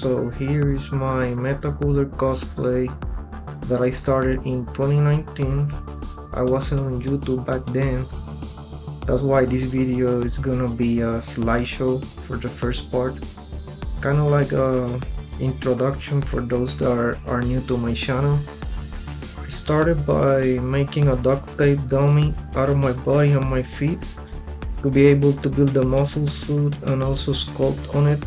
So here is my Metacooler cosplay that I started in 2019. I wasn't on YouTube back then. That's why this video is gonna be a slideshow for the first part. Kind of like a introduction for those that are new to my channel. I started by making a duct tape dummy out of my body and my feet to be able to build a muscle suit and also sculpt on it.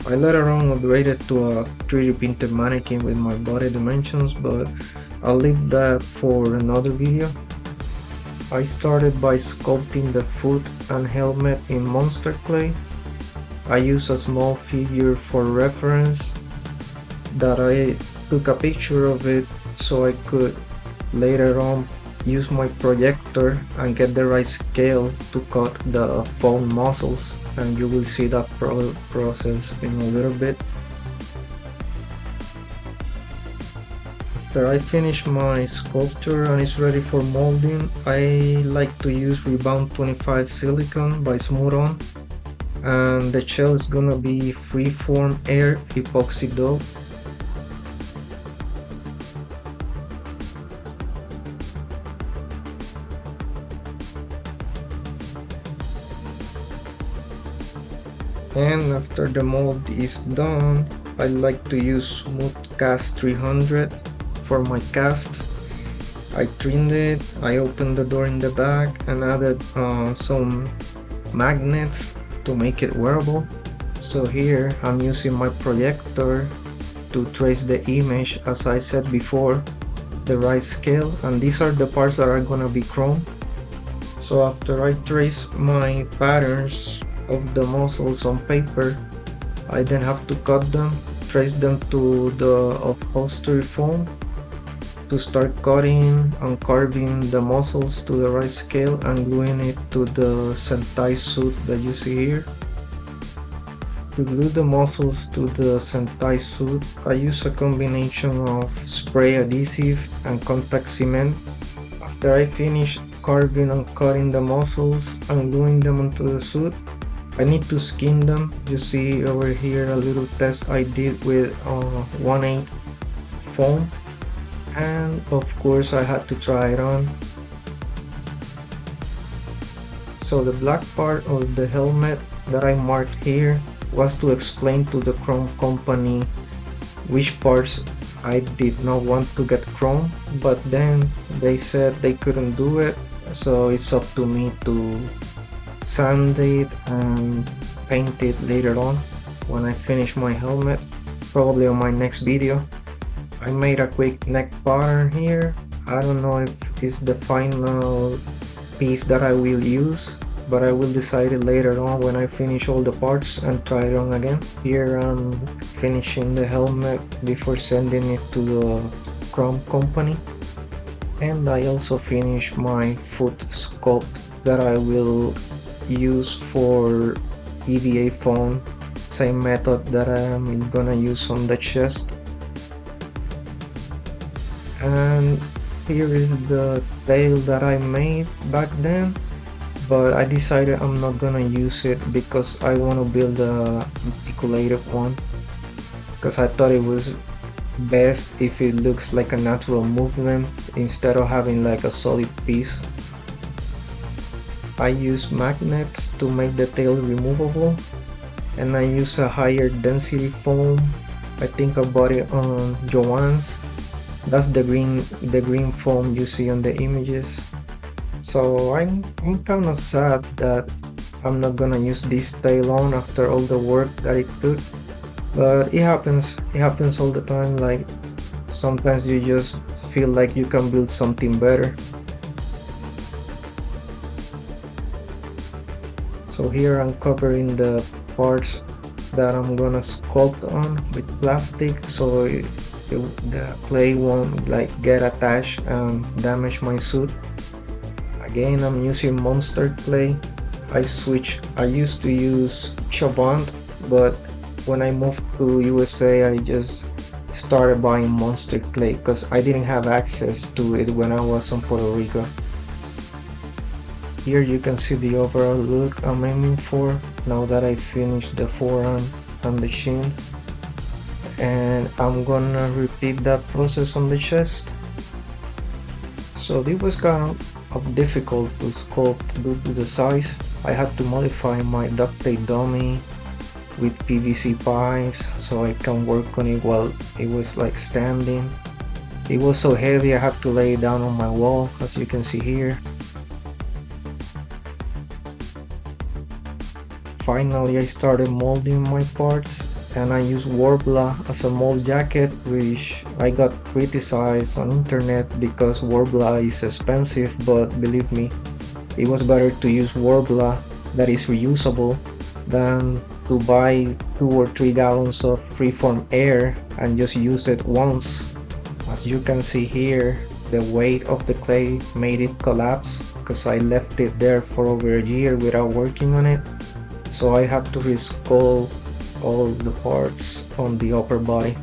I later on upgraded to a 3D printed mannequin with my body dimensions, but I'll leave that for another video. I started by sculpting the foot and helmet in monster clay. I used a small figure for reference that I took a picture of it so I could later on use my projector and get the right scale to cut the foam muscles, and you will see that process in a little bit. After I finish my sculpture and it's ready for molding, I like to use Rebound 25 silicone by Smooth On, and the shell is gonna be freeform air epoxy dough. And after the mold is done, I like to use Smooth Cast 300 for my cast. I trimmed it, I opened the door in the back and added some magnets to make it wearable. So here I'm using my projector to trace the image, as I said before, the right scale, and these are the parts that are gonna be chrome. So after I trace my patterns of the muscles on paper, I then have to cut them, trace them to the upholstery foam to start cutting and carving the muscles to the right scale and gluing it to the Sentai suit that you see here. To glue the muscles to the Sentai suit, I use a combination of spray adhesive and contact cement. After I finish carving and cutting the muscles and gluing them onto the suit, I need to skin them. You see over here a little test I did with 1/8 foam, and of course I had to try it on. So the black part of the helmet that I marked here was to explain to the chrome company which parts I did not want to get chrome, but then they said they couldn't do it, so it's up to me to sand it and paint it later on when I finish my helmet, probably on my next video. I made a quick neck pattern here. I don't know if it's the final piece that I will use, but I will decide it later on when I finish all the parts and try it on again. Here I'm finishing the helmet before sending it to the chrome company, and I also finished my foot sculpt that I will use for EVA foam, same method that I'm gonna use on the chest. And here is the tail that I made back then, but I decided I'm not gonna use it because I want to build a articulated one, because I thought it was best if it looks like a natural movement instead of having like a solid piece. I use magnets to make the tail removable, and I use a higher density foam. I think I bought it on Joann's. That's the green foam you see on the images. So I'm kind of sad that I'm not gonna use this tail on after all the work that it took, but it happens all the time. Like sometimes you just feel like you can build something better. So here I'm covering the parts that I'm gonna sculpt on with plastic, so the clay won't like get attached and damage my suit. Again, I'm using monster clay. I used to use Chabant, but when I moved to USA I just started buying monster clay because I didn't have access to it when I was in Puerto Rico. Here you can see the overall look I'm aiming for now that I finished the forearm and the chin. and I'm gonna repeat that process on the chest. So this was kind of difficult to sculpt due to the size. I had to modify my duct tape dummy with PVC pipes so I can work on it while it was like standing. It was so heavy I had to lay it down on my wall, as you can see here. Finally, I started molding my parts, and I used Worbla as a mold jacket, which I got criticized on internet because Worbla is expensive, but believe me, it was better to use Worbla that is reusable than to buy 2 or 3 gallons of freeform air and just use it once. As you can see here, the weight of the clay made it collapse because I left it there for over a year without working on it. So I have to resculpt all the parts on the upper body.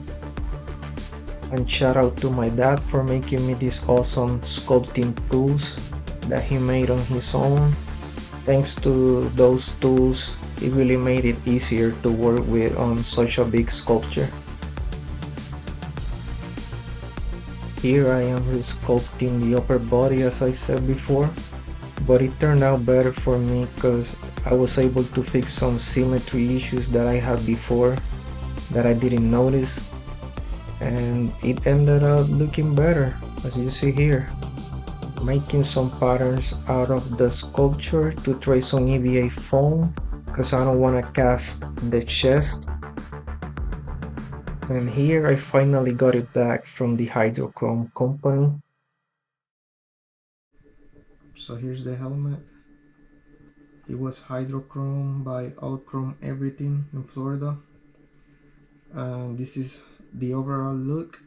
And shout out to my dad for making me these awesome sculpting tools that he made on his own. Thanks to those tools, it really made it easier to work with on such a big sculpture. Here I am resculpting the upper body, as I said before, but it turned out better for me because I was able to fix some symmetry issues that I had before that I didn't notice, and it ended up looking better, as you see here. Making some patterns out of the sculpture to trace on EVA foam because I don't want to cast the chest. And here I finally got it back from the Hydrochrome company. So here's the helmet. It was Hydrochrome by Outchrome Everything in Florida. And this is the overall look.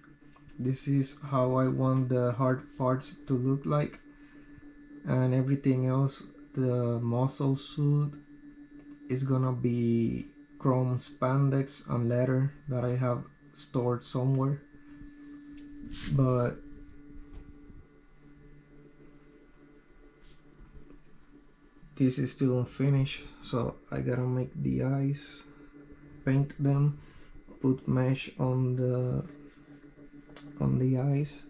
This is how I want the hard parts to look like. And everything else, the muscle suit is gonna be chrome spandex and leather that I have stored somewhere. But this is still unfinished, so I gotta make the eyes, paint them, put mesh on the eyes,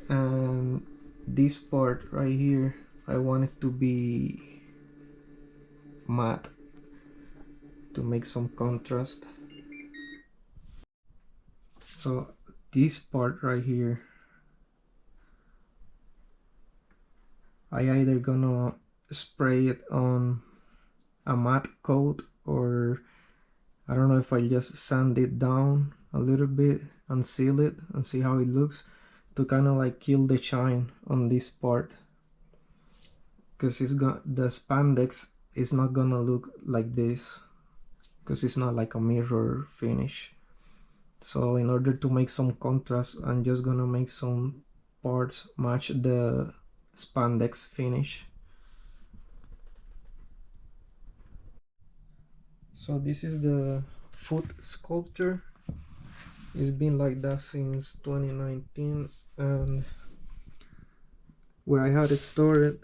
and this part right here I want it to be matte to make some contrast. So this part right here, I either gonna spray it on a matte coat, or I don't know if I just sand it down a little bit and seal it and see how it looks, to kind of like kill the shine on this part, because the spandex is not gonna look like this because it's not like a mirror finish. So in order to make some contrast, I'm just gonna make some parts match the spandex finish. So this is the foot sculpture. It's been like that since 2019, and where I had it stored,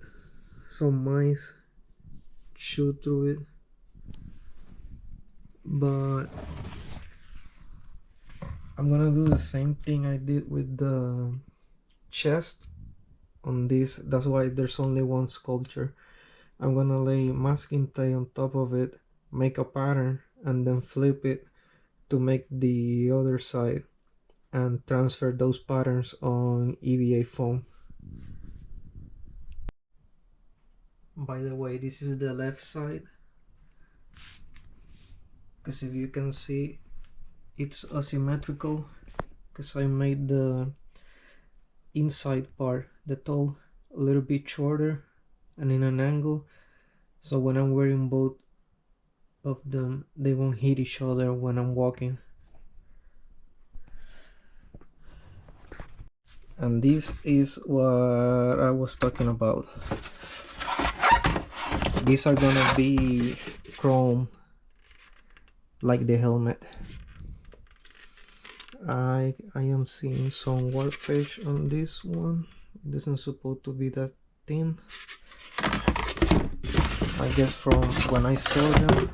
some mice chewed through it. But I'm gonna do the same thing I did with the chest on this. That's why there's only one sculpture. I'm gonna lay masking tape on top of it, make a pattern, and then flip it to make the other side and transfer those patterns on EVA foam. By the way, this is the left side, because if you can see, it's asymmetrical because I made the inside part, the toe, a little bit shorter and in an angle, so when I'm wearing both of them they won't hit each other when I'm walking. And this is what I was talking about. These are gonna be chrome like the helmet. I am seeing some warpage on this one. It isn't supposed to be that thin, I guess, from when I stored them,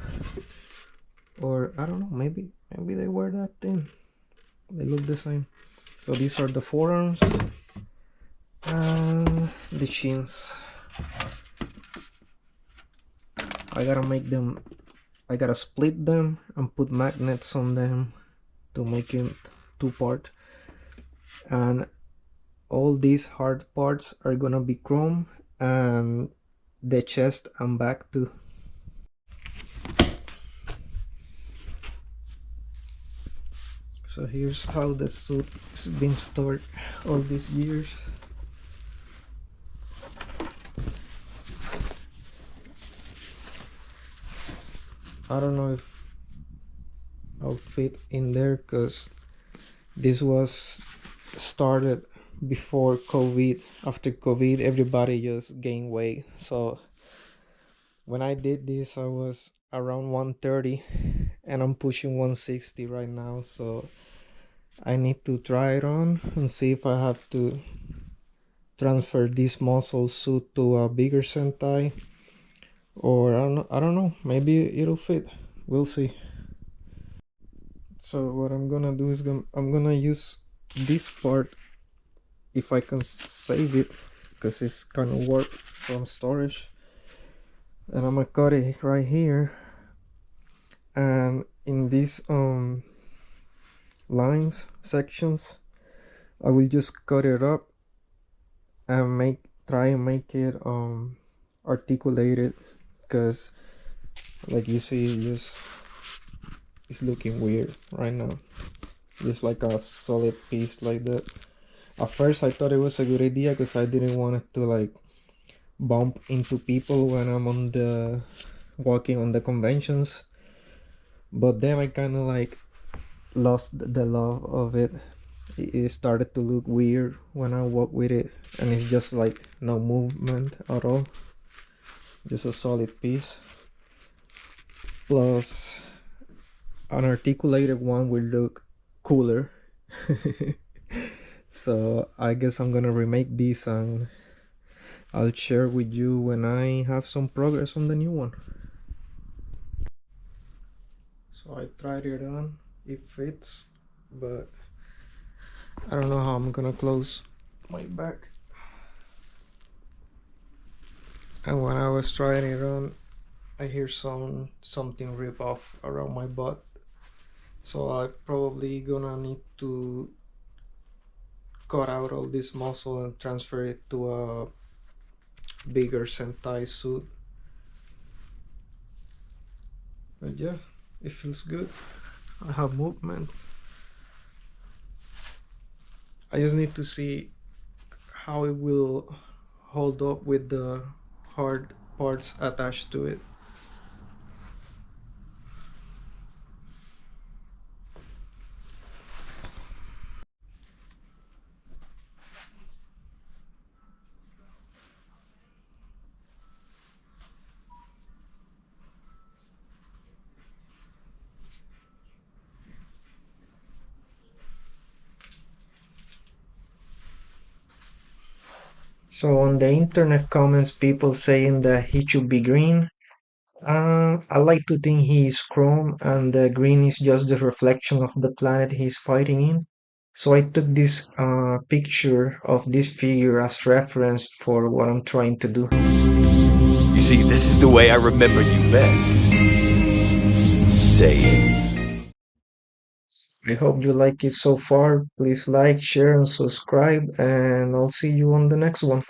or I don't know, maybe they were that thin. They look the same. So these are the forearms and the chins. I gotta make them, I gotta split them and put magnets on them to make it two part. And all these hard parts are gonna be chrome, and the chest and back too. So here's how the suit's been stored all these years. I don't know if I'll fit in there because this was started before COVID. After COVID, everybody just gained weight. So when I did this, I was around 130 and I'm pushing 160 right now. So I need to try it on and see if I have to transfer this muscle suit to a bigger Sentai, or I don't know, maybe it'll fit. We'll see. So what I'm gonna do is I'm gonna use this part if I can save it, because it's kind of warped from storage, and I'm gonna cut it right here, and in these lines sections I will just cut it up and try and make it articulated, because like you see, just it's looking weird right now, just like a solid piece like that. At first I thought it was a good idea because I didn't want it to like bump into people when I'm on the walking on the conventions, but then I kind of like lost the love of it. It started to look weird when I walk with it, and it's just like no movement at all, just a solid piece. Plus an articulated one will look cooler. So I guess I'm gonna remake this and I'll share with you when I have some progress on the new one. So I tried it on, it fits, but I don't know how I'm gonna close my back. And when I was trying it on, I hear something rip off around my butt. So I probably gonna need to cut out all this muscle and transfer it to a bigger Sentai suit. But yeah, it feels good. I have movement. I just need to see how it will hold up with the hard parts attached to it. So on the internet comments, people saying that he should be green. I like to think he is chrome, and the green is just the reflection of the planet he's fighting in. So I took this picture of this figure as reference for what I'm trying to do. You see, this is the way I remember you best. Say it. I hope you like it so far. Please like, share, and subscribe, and I'll see you on the next one.